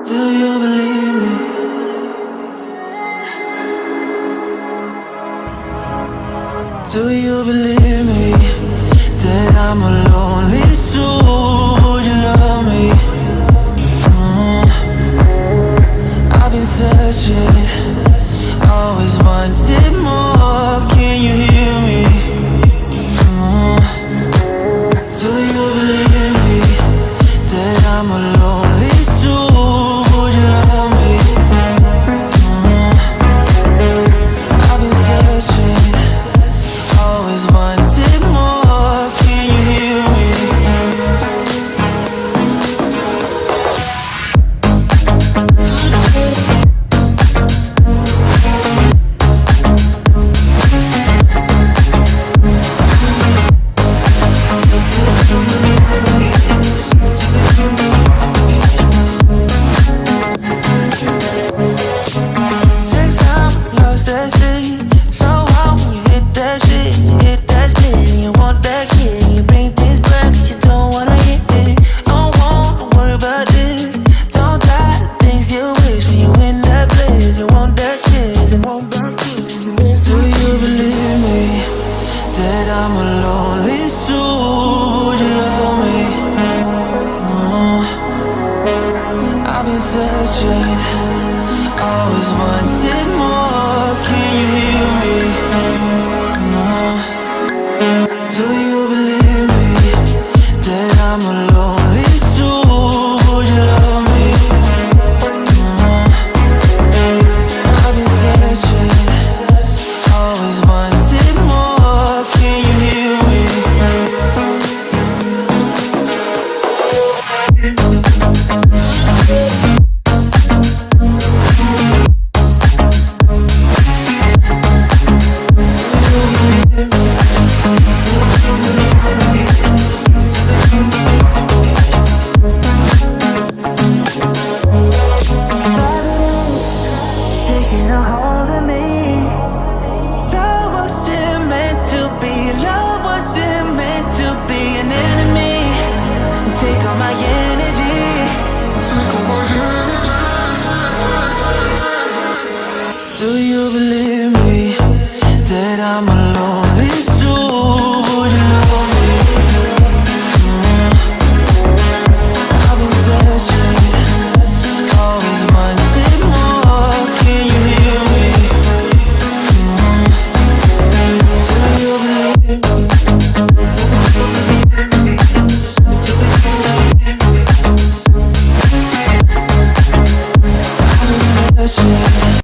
Do you believe me? Do you believe me that I'm a lonely soul? Would you love me? I've been searching, always wanted more. Can you hear me? Do you believe me that I'm a lonely soul? Would you love me? I've been searching, always wanted more. Can you hear me? Take time, lost that city. So hard when you hit that shit. Hit that split and you want that kid. You bring things back 'cause you don't wanna hit it. Don't worry about this. Don't die the things you wish when you in that place. You want that kiss and want that kiss. Do you believe me that I'm a lonely soul? Would you love me? I've been searching, always wanted more. Can you hear me? Do you believe me that I'm a lonely soul? Would you love me? I've been searching, always wanted more. Can you hear me? Taking a hold of me. Love wasn't meant to be. Love wasn't meant to be an enemy. Take all my energy. Do you believe me that I'm a lonely soul? Would you love me? I've been searching, always wanted more. Can you hear me? Do you believe me? I've been searching.